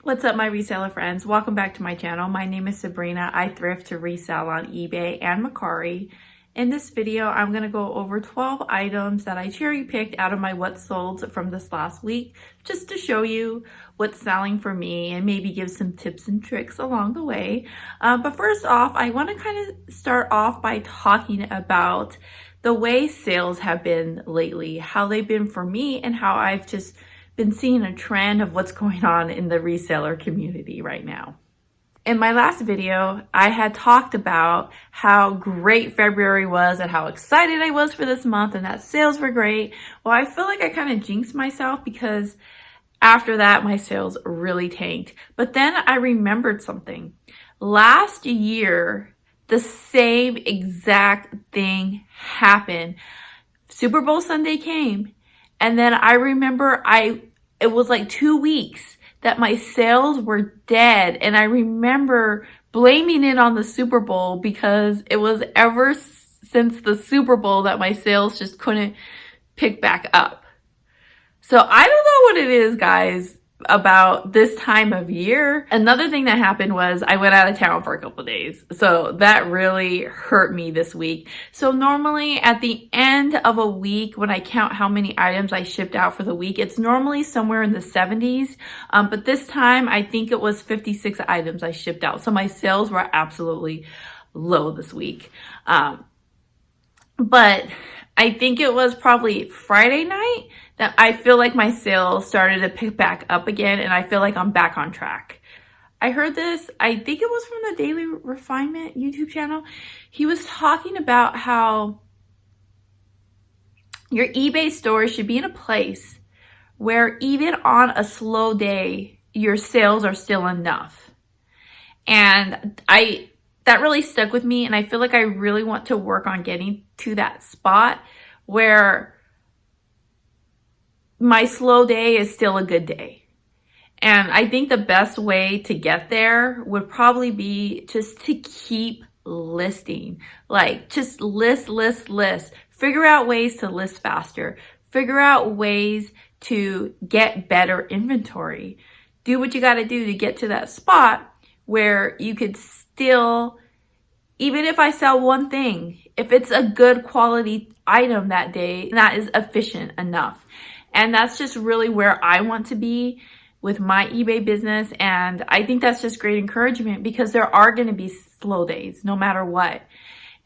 What's up, my reseller friends? Welcome back to my channel. My name is Sabrina. I thrift to resell on eBay and Mercari. In this video, I'm going to go over 12 items that I cherry picked out of my what sold from this last week, just to show you what's selling for me and maybe give some tips and tricks along the way. But first off, I want to kind of start off by talking about the way sales have been lately, how they've been for me, and how I've just been seeing a trend of what's going on in the reseller community right now. In my last video, I had talked about how great February was and how excited I was for this month and that sales were great. Well, I feel like I kind of jinxed myself because after that, my sales really tanked. But then I remembered something. Last year, the same exact thing happened. Super Bowl Sunday came. And then I remember it was like 2 weeks that my sales were dead. And I remember blaming it on the Super Bowl because it was ever since the Super Bowl that my sales just couldn't pick back up. So I don't know what it is, guys, about this time of year. Another thing that happened was I went out of town for a couple of days. So that really hurt me this week. So normally at the end of a week, when I count how many items I shipped out for the week, it's normally somewhere in the 70s. But this time I think it was 56 items I shipped out. So my sales were absolutely low this week. But I think it was probably Friday night that I feel like my sales started to pick back up again, and I feel like I'm back on track. I heard this, I think it was from the Daily Refinement YouTube channel. He was talking about how your eBay store should be in a place where even on a slow day, your sales are still enough. And that really stuck with me, and I feel like I really want to work on getting to that spot where my slow day is still a good day. And I think the best way to get there would probably be just to keep listing. Like, just list. Figure out ways to list faster. Figure out ways to get better inventory. Do what you got to do to get to that spot where you could still, even if I sell one thing, if it's a good quality item that day, that is efficient enough. And that's just really where I want to be with my eBay business. And I think that's just great encouragement because there are going to be slow days no matter what.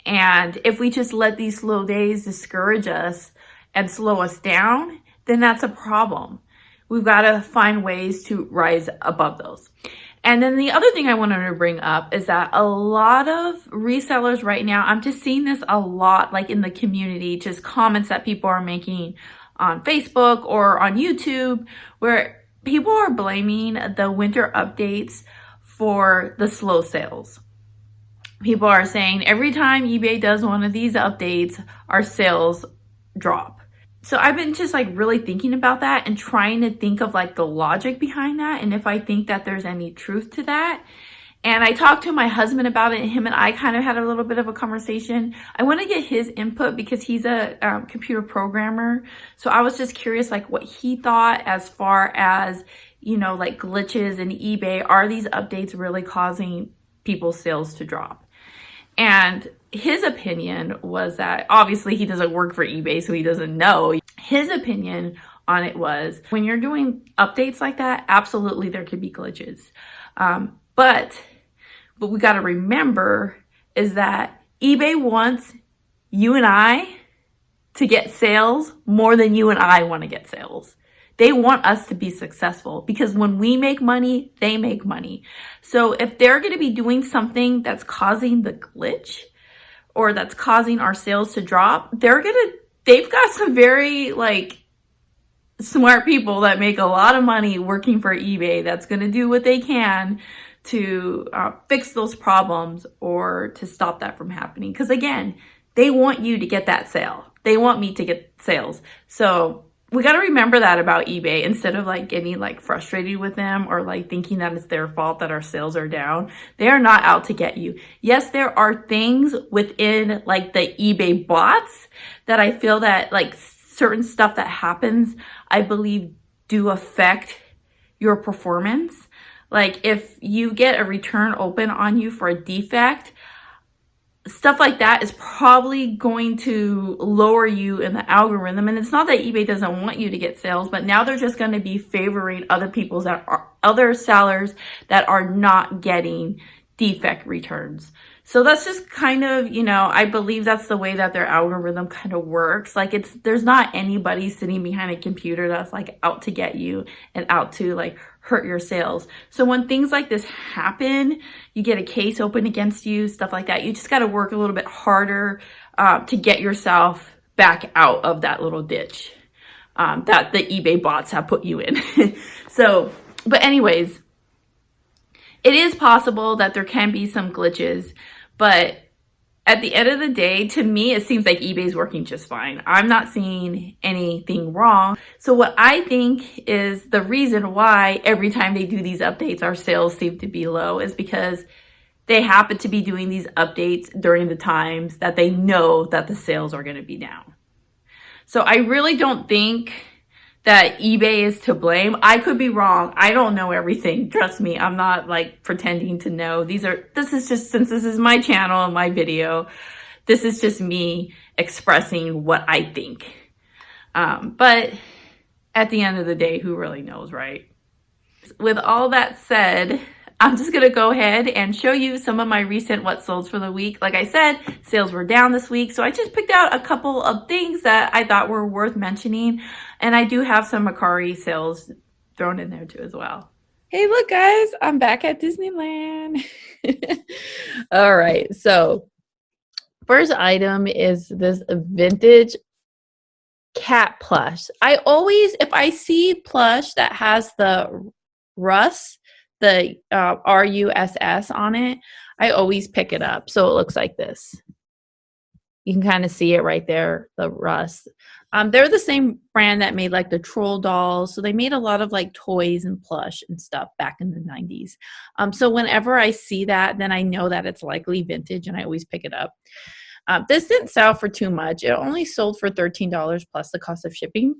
And if we just let these slow days discourage us and slow us down, then that's a problem. We've got to find ways to rise above those. And then the other thing I wanted to bring up is that a lot of resellers right now, I'm just seeing this a lot, like in the community, just comments that people are making on Facebook or on YouTube, where people are blaming the winter updates for the slow sales. People are saying every time eBay does one of these updates, our sales drop. So I've been just like really thinking about that and trying to think of like the logic behind that and if I think that there's any truth to that. And I talked to my husband about it, and him and I kind of had a little bit of a conversation. I want to get his input because he's a computer programmer. So I was just curious like what he thought as far as, you know, like glitches in eBay. Are these updates really causing people's sales to drop? And his opinion was that obviously he doesn't work for eBay, so he doesn't know. His opinion on it was when you're doing updates like that, absolutely there could be glitches. But what we got to remember is that eBay wants you and I to get sales more than you and I want to get sales. They want us to be successful because when we make money, they make money. So if they're going to be doing something that's causing the glitch or that's causing our sales to drop, they've got some very like smart people that make a lot of money working for eBay that's going to do what they can to fix those problems or to stop that from happening. Because again, they want you to get that sale. They want me to get sales. So we got to remember that about eBay instead of like getting like frustrated with them or like thinking that it's their fault that our sales are down. They are not out to get you. Yes, there are things within like the eBay bots that I feel that like certain stuff that happens, I believe do affect your performance. Like if you get a return open on you for a defect, stuff like that is probably going to lower you in the algorithm. And it's not that eBay doesn't want you to get sales, but now they're just going to be favoring other sellers that are not getting defect returns. So that's just kind of, I believe that's the way that their algorithm kind of works. Like there's not anybody sitting behind a computer that's like out to get you and out to like hurt your sales. So when things like this happen, you get a case open against you, stuff like that, you just got to work a little bit harder to get yourself back out of that little ditch that the eBay bots have put you in. So, but anyways, it is possible that there can be some glitches, but at the end of the day, to me, it seems like eBay's working just fine. I'm not seeing anything wrong. So what I think is the reason why every time they do these updates, our sales seem to be low is because they happen to be doing these updates during the times that they know that the sales are going to be down. So I really don't think that eBay is to blame. I could be wrong. I don't know everything. Trust me, I'm not like pretending to know. This is just, since this is my channel and my video, this is just me expressing what I think. But at the end of the day, who really knows, right? With all that said, I'm just going to go ahead and show you some of my recent what solds for the week. Like I said, sales were down this week, so I just picked out a couple of things that I thought were worth mentioning. And I do have some Mercari sales thrown in there too as well. Hey, look guys, I'm back at Disneyland. All right, so first item is this vintage cat plush. I always, if I see plush that has the Russ, the RUSS on it, I always pick it up. So it looks like this. You can kind of see it right there, the Russ. They're the same brand that made like the troll dolls. So they made a lot of like toys and plush and stuff back in the 90s. So whenever I see that, then I know that it's likely vintage and I always pick it up. This didn't sell for too much. It only sold for $13 plus the cost of shipping.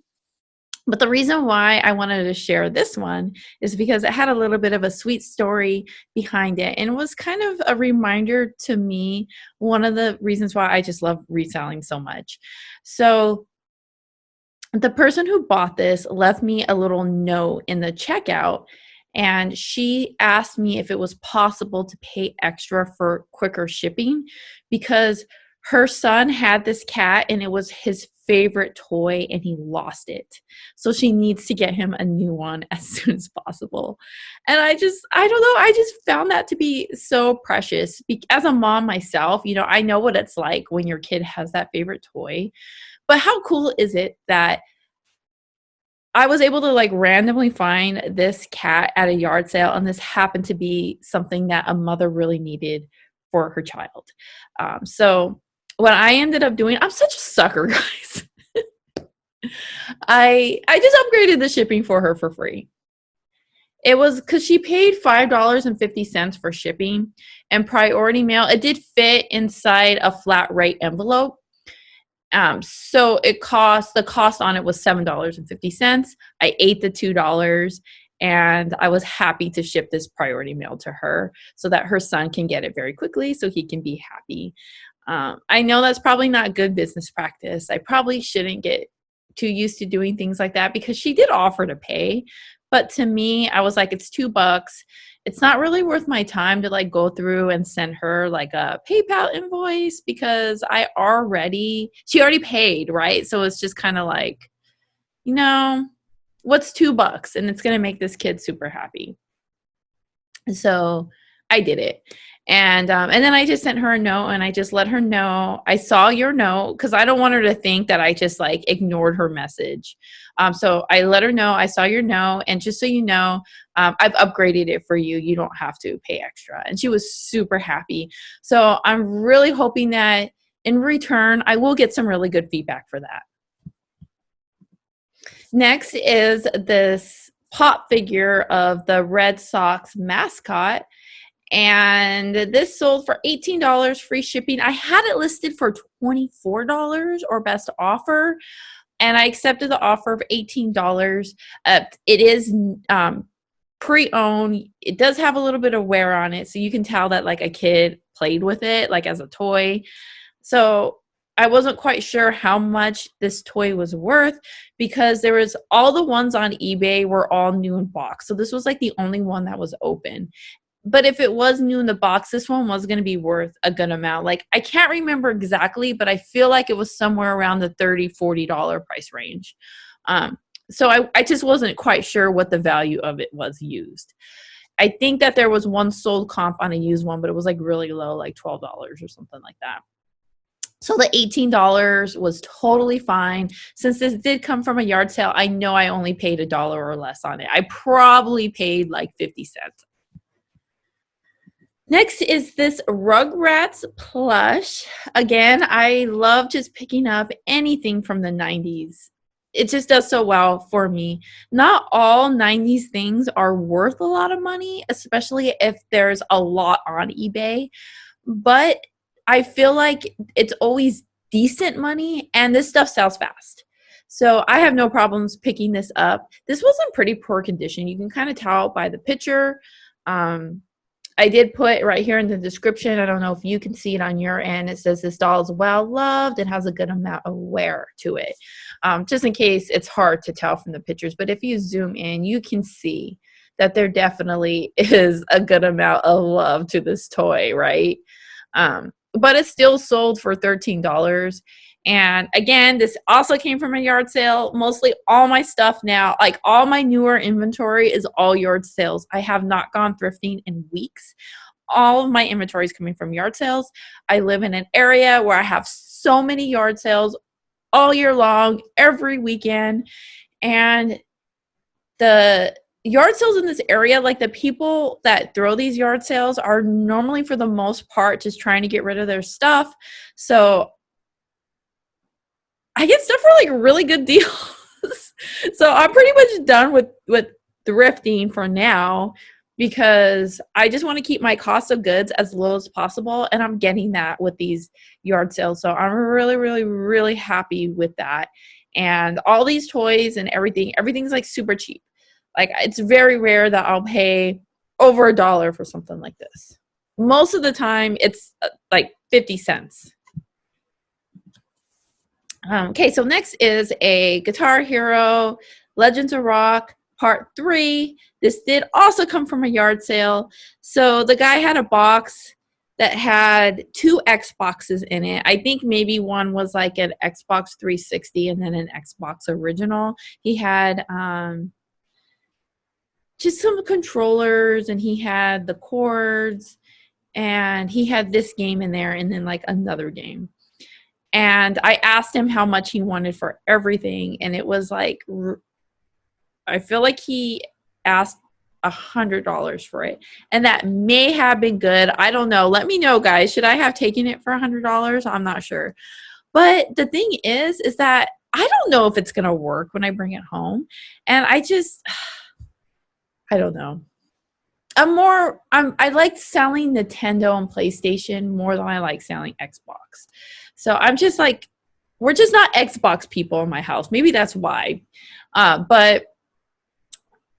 But the reason why I wanted to share this one is because it had a little bit of a sweet story behind it. And it was kind of a reminder to me, one of the reasons why I just love reselling so much. So the person who bought this left me a little note in the checkout. And she asked me if it was possible to pay extra for quicker shipping because her son had this cat and it was his favorite toy and he lost it. So she needs to get him a new one as soon as possible. And I don't know, I just found that to be so precious. As a mom myself, I know what it's like when your kid has that favorite toy. But how cool is it that I was able to like randomly find this cat at a yard sale, and this happened to be something that a mother really needed for her child. So what I ended up doing, I'm such a sucker, guys. I just upgraded the shipping for her for free. It was because she paid $5.50 for shipping, and priority mail, it did fit inside a flat rate envelope. So the cost on it was $7.50. I ate the $2 and I was happy to ship this priority mail to her so that her son can get it very quickly so he can be happy. I know that's probably not good business practice. I probably shouldn't get too used to doing things like that because she did offer to pay. But to me, I was like, it's $2. It's not really worth my time to like go through and send her like a PayPal invoice because she already paid, right? So it's just kind of like, what's $2? And it's going to make this kid super happy. So I did it. And then I just sent her a note and I just let her know I saw your note because I don't want her to think that I just like ignored her message. So I let her know I saw your note, and just so you know, I've upgraded it for you. You don't have to pay extra. And she was super happy. So I'm really hoping that in return, I will get some really good feedback for that. Next is this pop figure of the Red Sox mascot. And this sold for $18 free shipping. I had it listed for $24 or best offer, and I accepted the offer of $18. It is pre-owned. It does have a little bit of wear on it, so you can tell that like a kid played with it like as a toy. So I wasn't quite sure how much this toy was worth because there was all the ones on eBay were all new in box. So this was like the only one that was open. But if it was new in the box, this one was going to be worth a good amount. Like I can't remember exactly, but I feel like it was somewhere around the $30-$40 price range. So I just wasn't quite sure what the value of it was used. I think that there was one sold comp on a used one, but it was like really low, like $12 or something like that. So the $18 was totally fine. Since this did come from a yard sale, I know I only paid $1 or less on it. I probably paid like 50 cents. Next is this Rugrats plush. Again, I love just picking up anything from the 90s. It just does so well for me. Not all 90s things are worth a lot of money, especially if there's a lot on eBay. But I feel like it's always decent money, and this stuff sells fast. So I have no problems picking this up. This was in pretty poor condition. You can kind of tell by the picture. I did put right here in the description, I don't know if you can see it on your end, it says this doll is well loved and has a good amount of wear to it. Just in case it's hard to tell from the pictures, but if you zoom in, you can see that there definitely is a good amount of love to this toy, right? But it's still sold for $13. And again, this also came from a yard sale. Mostly all my stuff now, like all my newer inventory is all yard sales. I have not gone thrifting in weeks. All of my inventory is coming from yard sales. I live in an area where I have so many yard sales all year long, every weekend. And the yard sales in this area, like the people that throw these yard sales are normally for the most part just trying to get rid of their stuff. So I get stuff for like really good deals. So I'm pretty much done with thrifting for now because I just want to keep my cost of goods as low as possible. And I'm getting that with these yard sales. So I'm really, really, really happy with that. And all these toys and everything's like super cheap. Like it's very rare that I'll pay over $1 for something like this. Most of the time it's like 50 cents. Okay, so next is a Guitar Hero Legends of Rock Part 3. This did also come from a yard sale. So the guy had a box that had 2 Xboxes in it. I think maybe one was like an Xbox 360 and then an Xbox original. He had just some controllers, and he had the cords, and he had this game in there and then like another game. And I asked him how much he wanted for everything, and it was like, I feel like he asked $100 for it, and that may have been good. I don't know. Let me know, guys. Should I have taken it for $100? I'm not sure. But the thing is that I don't know if it's gonna work when I bring it home, and I don't know. I like selling Nintendo and PlayStation more than I like selling Xbox. So I'm just like, we're just not Xbox people in my house. Maybe that's why. But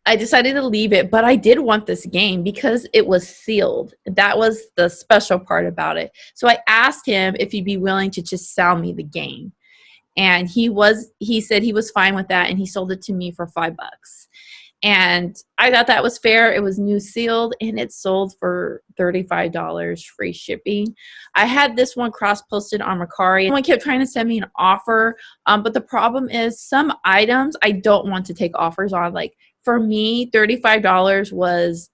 I decided to leave it. But I did want this game because it was sealed. That was the special part about it. So I asked him if he'd be willing to just sell me the game. And he said he was fine with that, and he sold it to me for $5. And I thought that was fair. It was new sealed, and it sold for $35 free shipping. I had this one cross-posted on Mercari. Someone kept trying to send me an offer, but the problem is some items I don't want to take offers on. Like for me, $35 was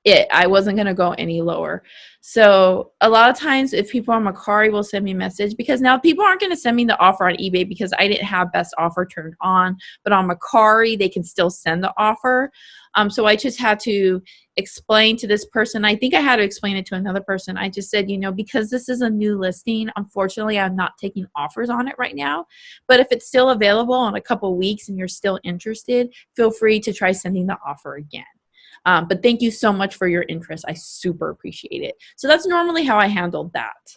it. I wasn't going to go any lower. So a lot of times if people on Mercari will send me a message, because now people aren't going to send me the offer on eBay because I didn't have best offer turned on, but on Mercari they can still send the offer. So I just had to explain to this person. I think I had to explain it to another person. I just said, because this is a new listing, unfortunately I'm not taking offers on it right now, but if it's still available in a couple weeks and you're still interested, feel free to try sending the offer again. But thank you so much for your interest. I super appreciate it. So that's normally how I handled that.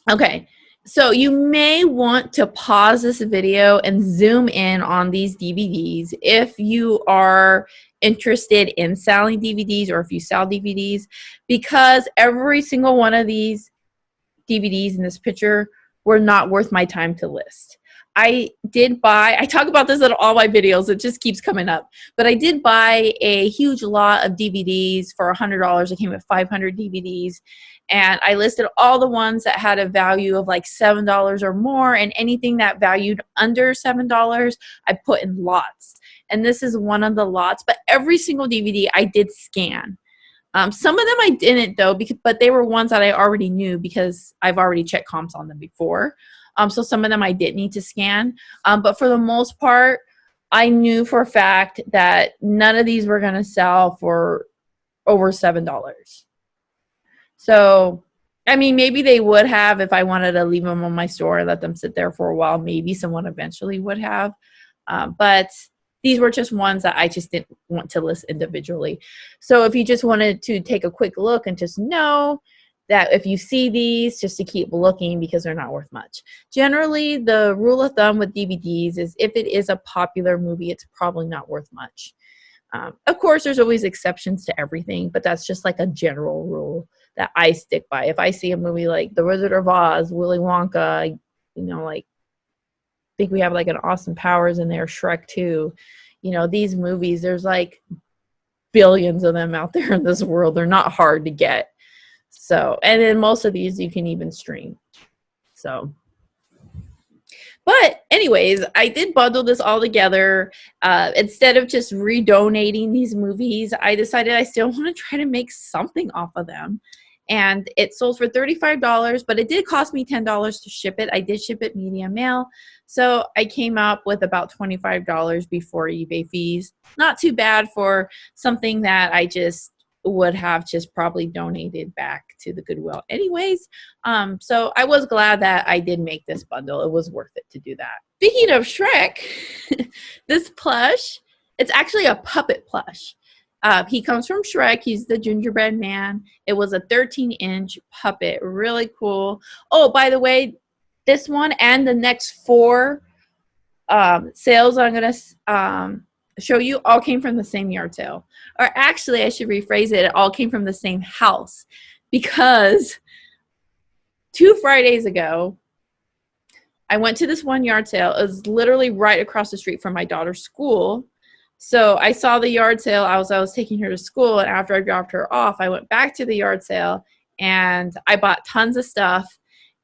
Okay. So you may want to pause this video and zoom in on these DVDs if you are interested in selling DVDs or if you sell DVDs, because every single one of these DVDs in this picture were not worth my time to list. I talk about this in all my videos, it just keeps coming up, but I did buy a huge lot of DVDs for $100. It came with 500 DVDs, and I listed all the ones that had a value of like $7 or more, and anything that valued under $7, I put in lots. And this is one of the lots, but every single DVD I did scan. Some of them I didn't though, but they were ones that I already knew because I've already checked comps on them before. So some of them I did need to scan. But for the most part, I knew for a fact that none of these were going to sell for over $7. So, I mean, maybe they would have if I wanted to leave them on my store and let them sit there for a while. Maybe someone eventually would have. But these were just ones that I just didn't want to list individually. So if you just wanted to take a quick look and just know that if you see these, just to keep looking because they're not worth much. Generally, the rule of thumb with DVDs is if it is a popular movie, it's probably not worth much. Of course, there's always exceptions to everything, but that's just like a general rule that I stick by. If I see a movie like The Wizard of Oz, Willy Wonka, like I think we have like an Austin Powers in there, Shrek 2. These movies, there's like billions of them out there in this world. They're not hard to get. So, and then most of these you can even stream. So, but anyways, I did bundle this all together. Instead of just redonating these movies, I decided I still want to try to make something off of them. And it sold for $35, but it did cost me $10 to ship it. I did ship it medium mail. So I came up with about $25 before eBay fees. Not too bad for something that I just would have just probably donated back to the Goodwill anyways. So I was glad that I did make this bundle. It was worth it to do that. Speaking of Shrek, this plush, it's actually a puppet plush. He comes from Shrek. He's the gingerbread man. It was a 13-inch puppet. Really cool. Oh, by the way, this one and the next 4 sales I'm going to show you all came from the same yard sale. Or actually, I should rephrase it. It all came from the same house, because 2 Fridays ago, I went to this one yard sale. It was literally right across the street from my daughter's school. So I saw the yard sale. I was taking her to school, and after I dropped her off, I went back to the yard sale and I bought tons of stuff.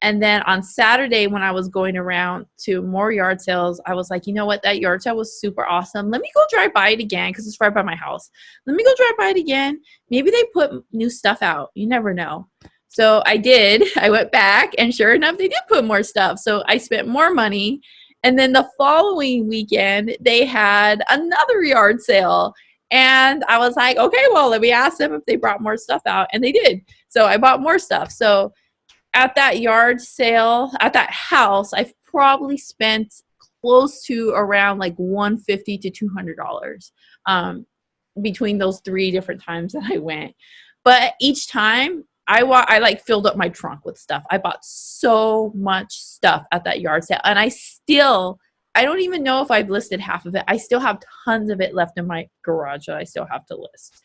And then on Saturday, when I was going around to more yard sales, I was like, you know what? That yard sale was super awesome. Let me go drive by it again, because it's right by my house. Let me go drive by it again. Maybe they put new stuff out. You never know. So I did. I went back, and sure enough, they did put more stuff. So I spent more money. And then the following weekend, they had another yard sale. And I was like, okay, well, let me ask them if they brought more stuff out. And they did. So I bought more stuff. So at that yard sale, at that house, I've probably spent close to around like $150 to $200 between those 3 different times that I went. But each time, I like filled up my trunk with stuff. I bought so much stuff at that yard sale, and I don't even know if I've listed half of it. I still have tons of it left in my garage that I still have to list.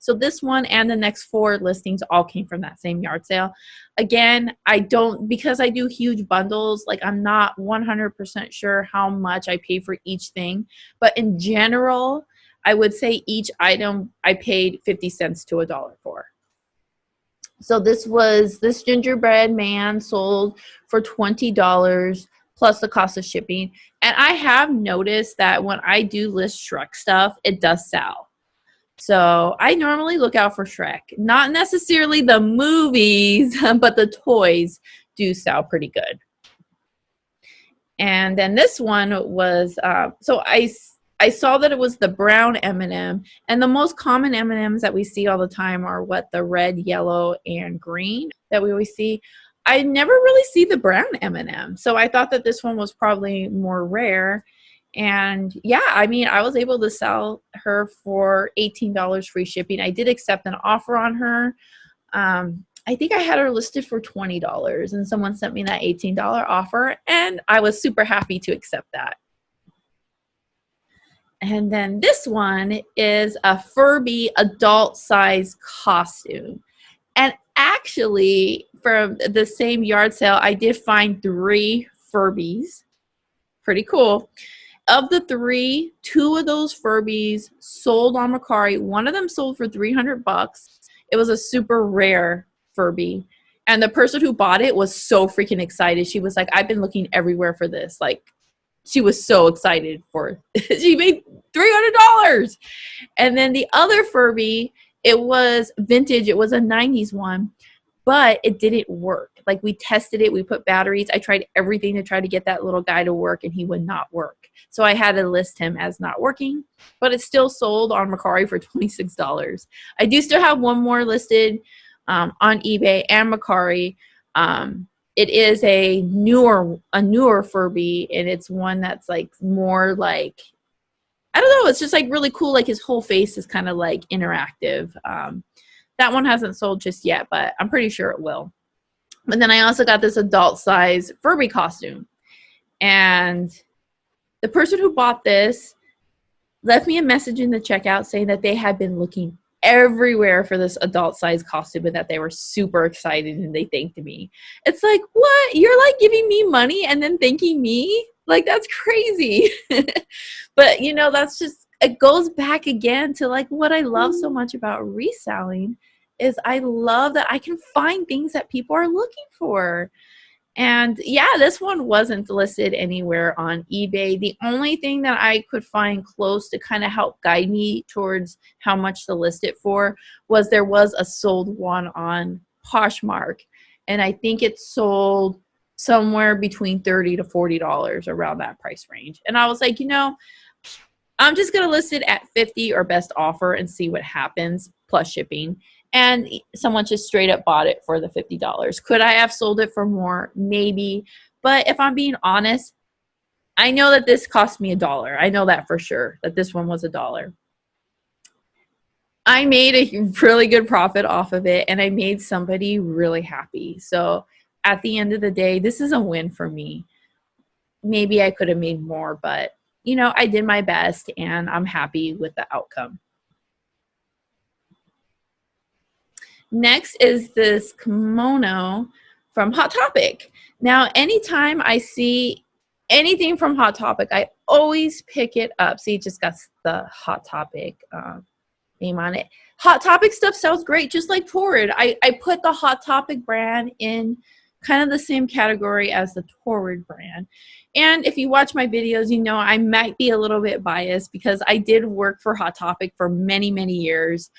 So this one and the next 4 listings all came from that same yard sale. Again, because I do huge bundles, like I'm not 100% sure how much I pay for each thing, but in general, I would say each item I paid 50 cents to $1 for. So this gingerbread man sold for $20 plus the cost of shipping. And I have noticed that when I do list Shrek stuff, it does sell. So I normally look out for Shrek. Not necessarily the movies, but the toys do sell pretty good. And then this one was, so I saw that it was the brown M&M, and the most common M&Ms that we see all the time are the red, yellow, and green that we always see. I never really see the brown M&M, so I thought that this one was probably more rare. And yeah, I mean, I was able to sell her for $18 free shipping. I did accept an offer on her. I think I had her listed for $20 and someone sent me that $18 offer and I was super happy to accept that. And then this one is a Furby adult size costume. And actually, from the same yard sale, I did find 3 Furbies. Pretty cool. Of the 3, 2 of those Furbies sold on Mercari. One of them sold for $300. It was a super rare Furby. And the person who bought it was so freaking excited. She was like, I've been looking everywhere for this. Like, she was so excited for it. She made $300. And then the other Furby, it was vintage. It was a 90s one, but it didn't work. Like, we tested it. We put batteries. I tried everything to try to get that little guy to work, and he would not work. So I had to list him as not working, but it's still sold on Mercari for $26. I do still have one more listed on eBay and Mercari. It is a newer Furby, and it's one that's like more like, I don't know, it's just like really cool. Like, his whole face is kind of like interactive. That one hasn't sold just yet, but I'm pretty sure it will. And then I also got this adult size Furby costume. And the person who bought this left me a message in the checkout saying that they had been looking everywhere for this adult size costume and that they were super excited and they thanked me. It's like, what? You're like giving me money and then thanking me? Like, that's crazy. But you know, that's just, it goes back again to like what I love so much about reselling is I love that I can find things that people are looking for. And yeah, this one wasn't listed anywhere on eBay. The only thing that I could find close to kind of help guide me towards how much to list it for was there was a sold one on Poshmark. And I think it sold somewhere between $30 to $40, around that price range. And I was like, you know, I'm just going to list it at $50 or best offer and see what happens, plus shipping. And someone just straight up bought it for the $50. Could I have sold it for more? Maybe. But if I'm being honest, I know that this cost me $1. I know that for sure, that this one was $1. I made a really good profit off of it, and I made somebody really happy. So at the end of the day, this is a win for me. Maybe I could have made more, but you know, I did my best and I'm happy with the outcome. Next is this kimono from Hot Topic. Now, anytime I see anything from Hot Topic, I always pick it up. See, it just got the Hot Topic name on it. Hot Topic stuff sells great, just like Torrid. I put the Hot Topic brand in kind of the same category as the Torrid brand. And if you watch my videos, you know I might be a little bit biased because I did work for Hot Topic for many, many years.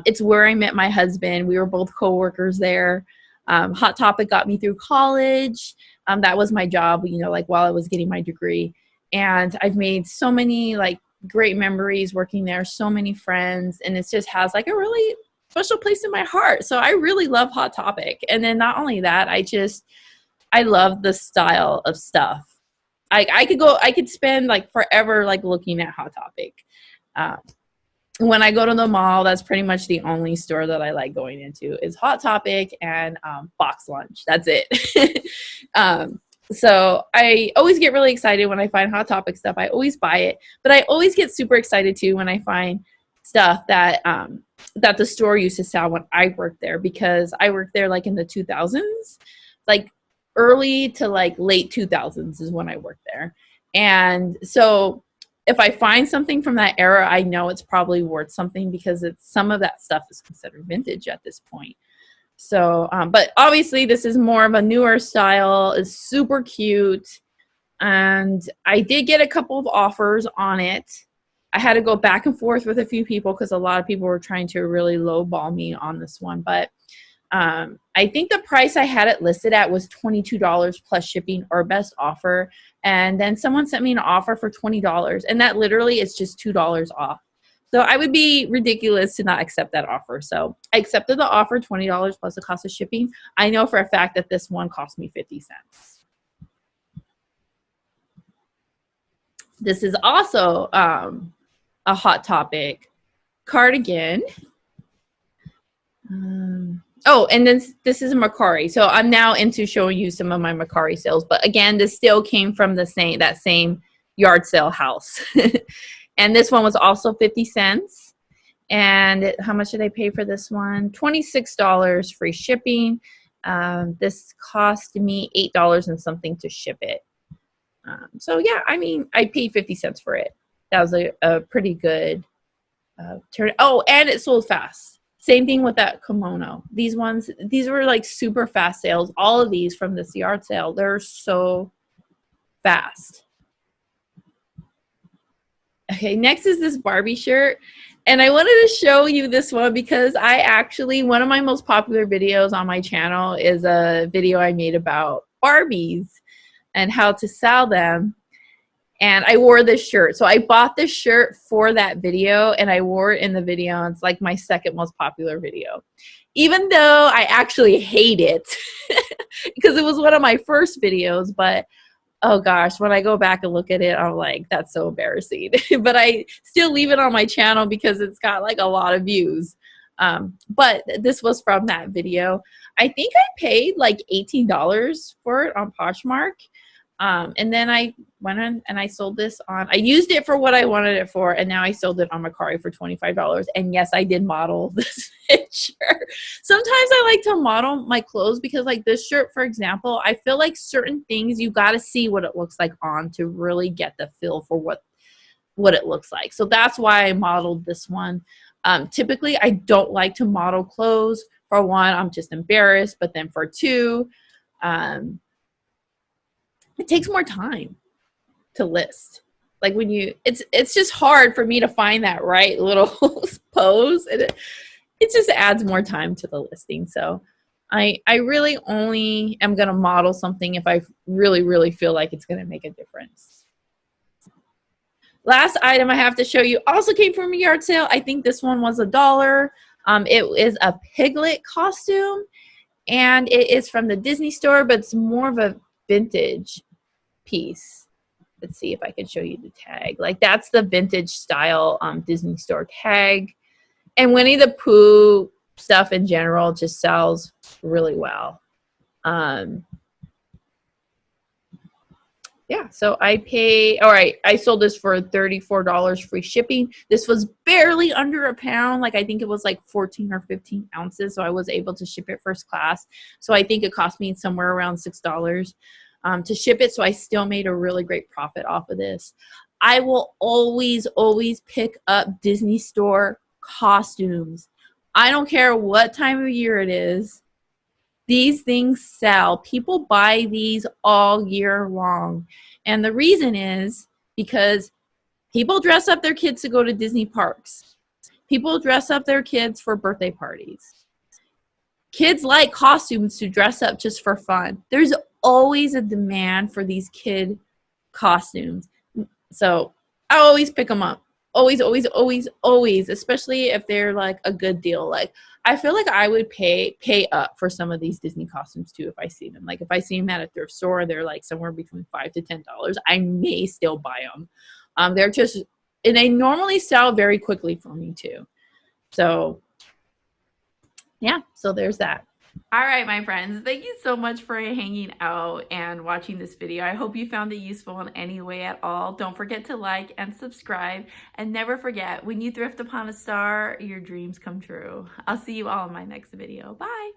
It's where I met my husband. We were both co-workers there. Hot Topic got me through college. That was my job, you know, like while I was getting my degree. And I've made so many like great memories working there, so many friends, and it just has like a really special place in my heart. So I really love Hot Topic. And then not only that, I love the style of stuff. I could spend like forever like looking at Hot Topic. When I go to the mall, that's pretty much the only store that I like going into is Hot Topic and Box Lunch. That's it. So I always get really excited when I find Hot Topic stuff. I always buy it, but I always get super excited too when I find stuff that that the store used to sell when I worked there, because I worked there like in the 2000s, like early to like late 2000s is when I worked there. And so if I find something from that era, I know it's probably worth something because some of that stuff is considered vintage at this point. So, but obviously this is more of a newer style. It's super cute. And I did get a couple of offers on it. I had to go back and forth with a few people because a lot of people were trying to really lowball me on this one. But I think the price I had it listed at was $22 plus shipping or best offer. And then someone sent me an offer for $20. And that literally is just $2 off. So I would be ridiculous to not accept that offer. So I accepted the offer, $20 plus the cost of shipping. I know for a fact that this one cost me 50 cents. This is also a Hot Topic cardigan. Oh, and then this is a Mercari. So I'm now into showing you some of my Mercari sales. But again, this still came from the same yard sale house. And this one was also 50 cents. And how much did I pay for this one? $26 free shipping. This cost me $8 and something to ship it. So yeah, I mean, I paid 50 cents for it. That was a pretty good turn. Oh, and it sold fast. Same thing with that kimono. These were like super fast sales. All of these from this yard sale, they're so fast. Okay, next is this Barbie shirt. And I wanted to show you this one because one of my most popular videos on my channel is a video I made about Barbies and how to sell them. And I wore this shirt. So I bought this shirt for that video and I wore it in the video. It's like my second most popular video. Even though I actually hate it because it was one of my first videos, but oh gosh, when I go back and look at it, I'm like, that's so embarrassing. But I still leave it on my channel because it's got like a lot of views. But this was from that video. I think I paid like $18 for it on Poshmark. And then I went on and I sold this on, I used it for what I wanted it for, and now I sold it on Mercari for $25. And yes, I did model this picture. Sometimes I like to model my clothes because like this shirt, for example, I feel like certain things you got to see what it looks like on to really get the feel for what it looks like. So that's why I modeled this one. Typically, I don't like to model clothes. For one, I'm just embarrassed. But then for two, it takes more time to list. Like when it's just hard for me to find that right little pose, and it just adds more time to the listing. So I really only am going to model something if I really, really feel like it's going to make a difference. Last item I have to show you also came from a yard sale. I think this one was $1. It is a Piglet costume, and it is from the Disney store, but it's more of a vintage piece. Let's see if I can show you the tag. Like that's the vintage style Disney store tag. And Winnie the Pooh stuff in general just sells really well. Yeah, so I sold this for $34 free shipping. This was barely under a pound. Like I think it was like 14 or 15 ounces. So I was able to ship it first class. So I think it cost me somewhere around $6 to ship it. So I still made a really great profit off of this. I will always, always pick up Disney store costumes. I don't care what time of year it is. These things sell. People buy these all year long. And the reason is because people dress up their kids to go to Disney parks. People dress up their kids for birthday parties. Kids like costumes to dress up just for fun. There's always a demand for these kid costumes. So I always pick them up. Always, always, always, always, especially if they're like a good deal. Like I feel like I would pay up for some of these Disney costumes too if I see them. Like if I see them at a thrift store, they're like somewhere between $5 to $10. I may still buy them. They're just, and they normally sell very quickly for me too. So yeah, so there's that. All right, my friends, thank you so much for hanging out and watching this video. I hope you found it useful in any way at all. Don't forget to like and subscribe, and never forget, when you thrift upon a star, your dreams come true. I'll see you all in my next video. Bye.